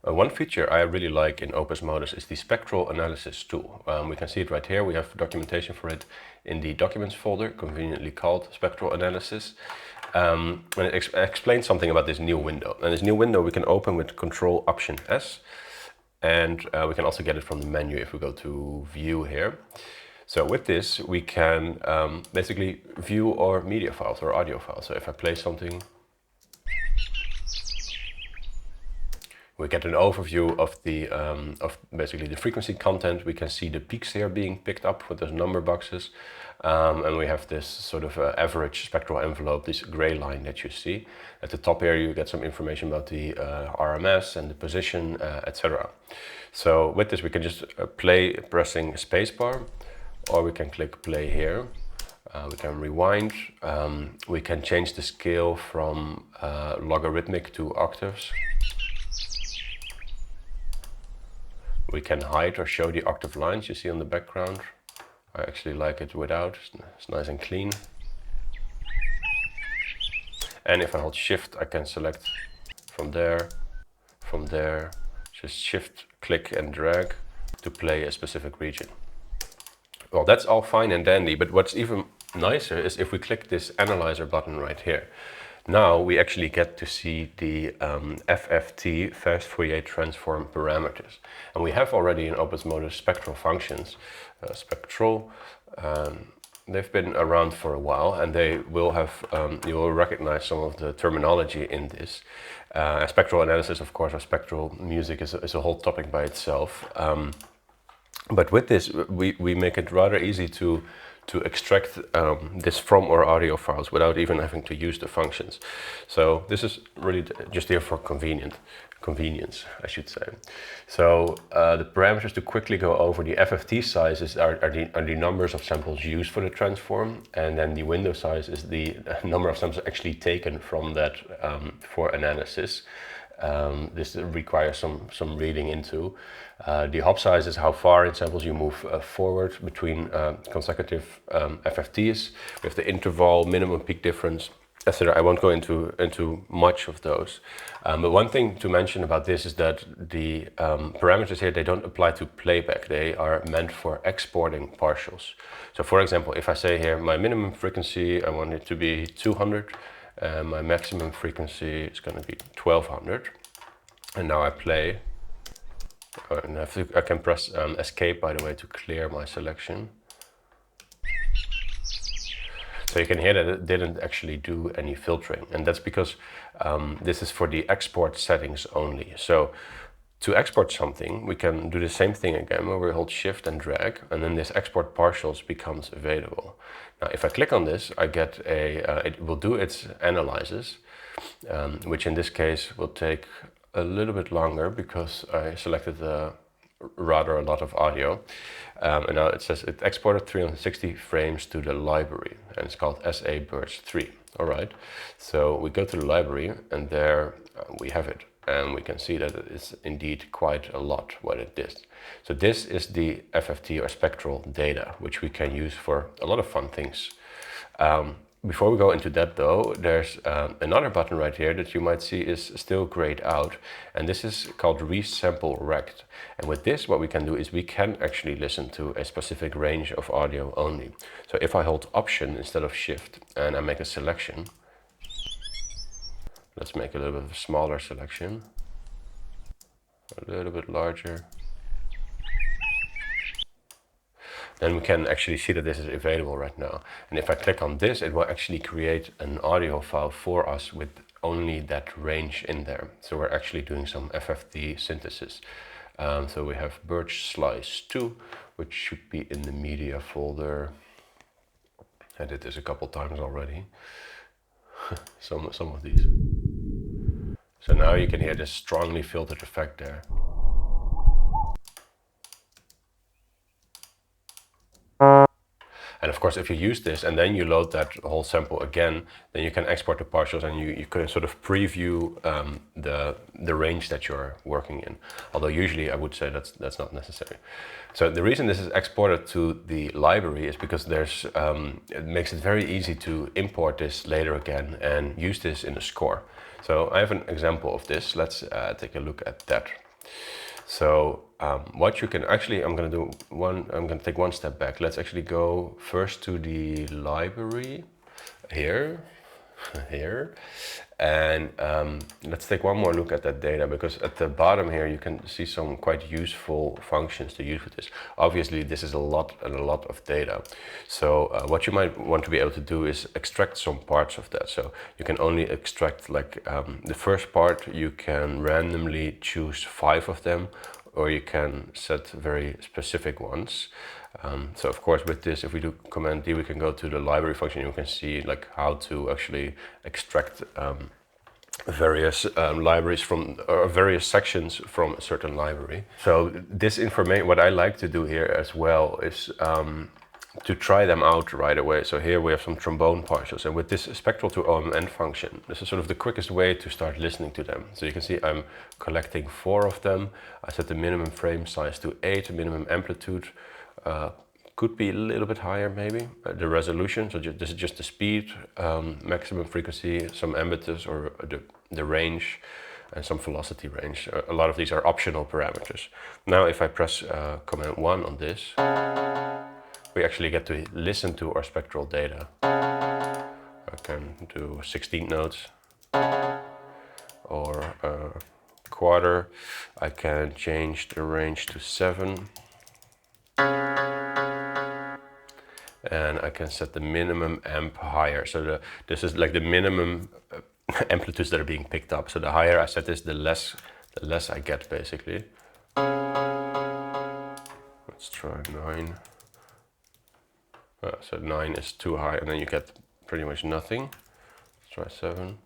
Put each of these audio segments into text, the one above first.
One feature I really like in Opusmodus is the Spectral Analysis tool. We can see it right here. We have documentation for it in the Documents folder, conveniently called Spectral Analysis. And it explains something about this new window. And this new window we can open with Control Option S. And we can also get it from the menu if we go to View here. So with this, we can basically view our media files or audio files. So if I play something, we get an overview of the basically the frequency content. We can see the peaks here being picked up with those number boxes. And we have this sort of average spectral envelope, this gray line that you see. At the top here, you get some information about the RMS and the position, etc. So with this, we can just play pressing spacebar, or we can click play here. We can rewind. We can change the scale from logarithmic to octaves. We can hide or show the octave lines you see on the background. I actually like it without, it's nice and clean. And if I hold shift, I can select from there, just shift, click and drag to play a specific region. Well, that's all fine and dandy, but what's even nicer is if we click this analyzer button right here. Now we actually get to see the FFT, fast Fourier transform parameters. And we have already in Opusmodus spectral functions, spectral. They've been around for a while, and they will have, you will recognize some of the terminology in this. Spectral analysis, of course, or spectral music is a whole topic by itself. But with this, we make it rather easy to extract this from our audio files without even having to use the functions. So this is really just here for convenience, I should say. So the parameters to quickly go over: the FFT sizes are the numbers of samples used for the transform, and then the window size is the number of samples actually taken from that for analysis. This requires some reading into. The hop size is how far in samples you move forward between consecutive FFTs. We have the interval, minimum peak difference, etc. I won't go into much of those. But one thing to mention about this is that the parameters here, they don't apply to playback. They are meant for exporting partials. So for example, if I say here my minimum frequency, I want it to be 200. My maximum frequency is going to be 1200, and now I play, and I can press escape, by the way, to clear my selection. So you can hear that it didn't actually do any filtering, and that's because this is for the export settings only. So to export something, we can do the same thing again, where we hold shift and drag, and then this export partials becomes available. Now, if I click on this, I get it will do its analysis, which in this case will take a little bit longer because I selected rather a lot of audio. And now it says it exported 360 frames to the library, and it's called SA Birch 3. All right, so we go to the library, and there we have it. And we can see that it is indeed quite a lot what it did. So this is the FFT or spectral data, which we can use for a lot of fun things. Before we go into that though, there's another button right here that you might see is still grayed out, and this is called Resample Rect. And with this, what we can do is we can actually listen to a specific range of audio only. So if I hold Option instead of Shift and I make a selection, let's make a little bit of a smaller selection, a little bit larger. Then we can actually see that this is available right now. And if I click on this, it will actually create an audio file for us with only that range in there. So we're actually doing some FFT synthesis. So we have Birch Slice 2, which should be in the media folder. I did this a couple times already. some of these. So now you can hear this strongly filtered effect there. And of course, if you use this and then you load that whole sample again, then you can export the partials, and you can sort of preview the range that you're working in. Although usually I would say that's not necessary. So the reason this is exported to the library is because there's it makes it very easy to import this later again and use this in a score. So I have an example of this. Let's take a look at that. So what you can actually, I'm going to take one step back. Let's actually go first to the library here, here, and let's take one more look at that data, because at the bottom here you can see some quite useful functions to use with this. Obviously this is a lot of data, so what you might want to be able to do is extract some parts of that. So you can only extract like the first part. You can randomly choose 5 of them, or you can set very specific ones. So of course with this, if we do Command D, we can go to the library function. You can see like how to actually extract various libraries from, or various sections from a certain library. So this information, what I like to do here as well is to try them out right away. So here we have some trombone partials, and with this spectral to OMN function, this is sort of the quickest way to start listening to them. So you can see I'm collecting 4 of them. I set the minimum frame size to 8, minimum amplitude could be a little bit higher maybe. The resolution, so this is just the speed, maximum frequency, some ambitus or the range, and some velocity range. A lot of these are optional parameters. Now if I press Command 1 on this, we actually get to listen to our spectral data. I can do 16 notes or a quarter. I can change the range to 7. And I can set the minimum amp higher. So this is like the minimum amplitudes that are being picked up. So the higher I set this, the less I get basically. Let's try 9. So 9 is too high, and then you get pretty much nothing. Let's try 7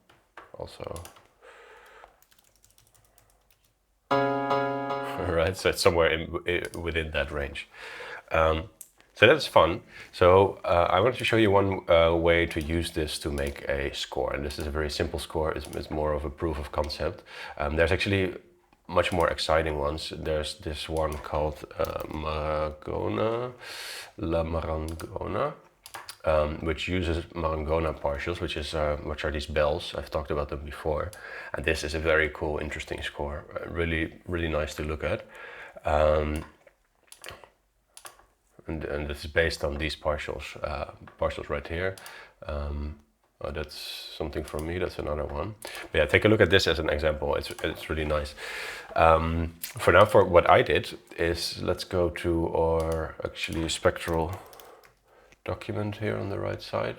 also. Alright, so it's somewhere within that range. So that's fun. So I wanted to show you one way to use this to make a score. And this is a very simple score. It's more of a proof of concept. There's actually much more exciting ones. There's this one called Marangona, La Marangona, which uses Marangona partials, which are these bells. I've talked about them before. And this is a very cool, interesting score. Really nice to look at. And this is based on these partials right here. Oh, that's something from me, that's another one. But yeah, take a look at this as an example. It's really nice. For now, for what I did is, let's go to our actually spectral document here on the right side.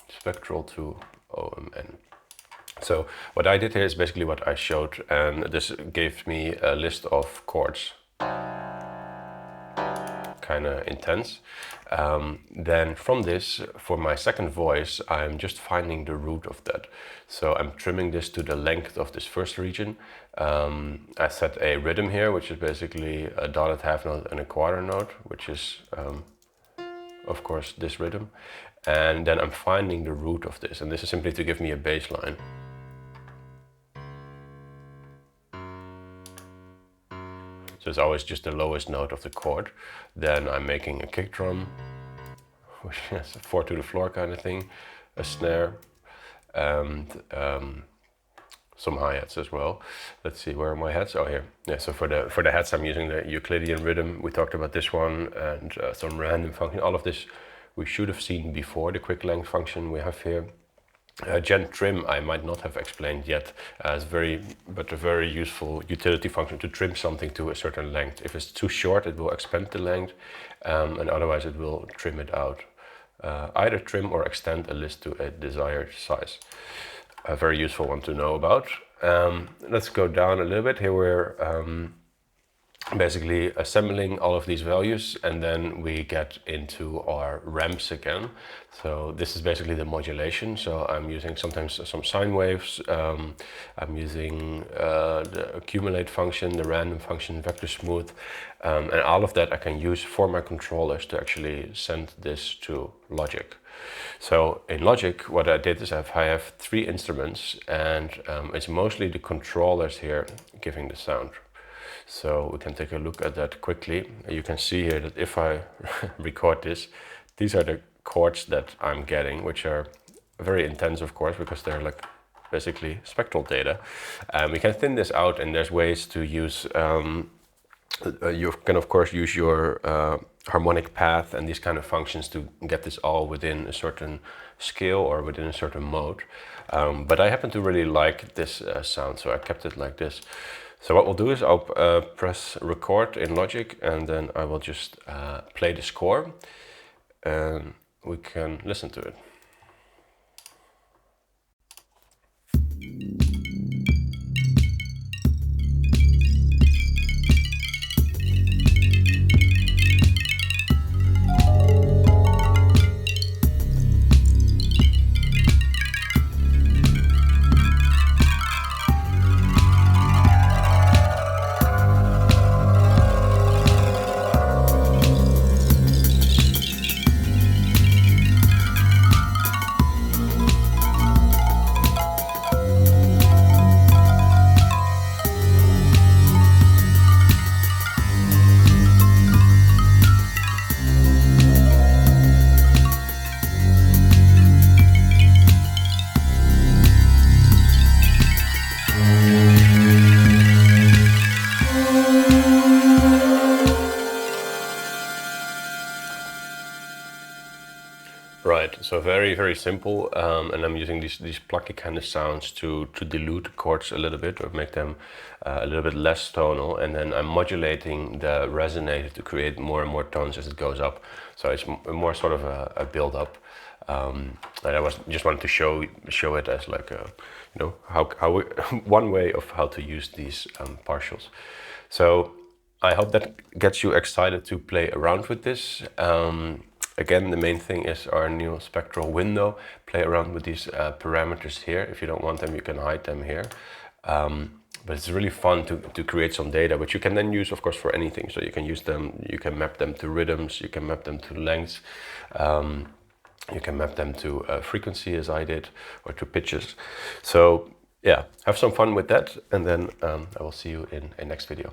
Spectral to OMN. So what I did here is basically what I showed, and this gave me a list of chords. Kind of intense. Then from this, for my second voice, I'm just finding the root of that. So I'm trimming this to the length of this first region. I set a rhythm here, which is basically a dotted half note and a quarter note, which is of course this rhythm. And then I'm finding the root of this, and this is simply to give me a bass line. So it's always just the lowest note of the chord. Then I'm making a kick drum, which is a 4 to the floor kind of thing, a snare, and some hi-hats as well. Let's see, where are my hats? Oh, here. Yeah, so for the hats I'm using the Euclidean rhythm. We talked about this one, and some random function. All of this we should have seen before, the quick length function we have here. Gen trim I might not have explained yet, as a very useful utility function to trim something to a certain length. If it's too short, it will expand the length, and otherwise it will trim it out. Either trim or extend a list to a desired size. A very useful one to know about. Let's go down a little bit. Here we're basically assembling all of these values, and then we get into our ramps again. So this is basically the modulation. So I'm using sometimes some sine waves. I'm using the accumulate function, the random function, vector smooth, and all of that I can use for my controllers to actually send this to Logic. So in Logic, what I did is I have 3 instruments, and it's mostly the controllers here giving the sound. So we can take a look at that quickly. You can see here that if I record this, these are the chords that I'm getting, which are very intense, of course, because they're like basically spectral data. We can thin this out, and there's ways to use, you can of course use your harmonic path and these kind of functions to get this all within a certain scale or within a certain mode. But I happen to really like this sound, so I kept it like this. So what we'll do is I'll press record in Logic, and then I will just play the score, and we can listen to it. Right, so very, very simple, and I'm using these plucky kind of sounds to dilute the chords a little bit, or make them a little bit less tonal, and then I'm modulating the resonator to create more and more tones as it goes up. So it's more sort of a build up, and I just wanted to show it as like a, you know, how one way of how to use these partials. So I hope that gets you excited to play around with this. Again, the main thing is our new spectral window. Play around with these parameters here. If you don't want them, you can hide them here. But it's really fun to create some data, which you can then use, of course, for anything. So you can use them, you can map them to rhythms, you can map them to lengths, you can map them to frequency, as I did, or to pitches. So yeah, have some fun with that, and then I will see you in a next video.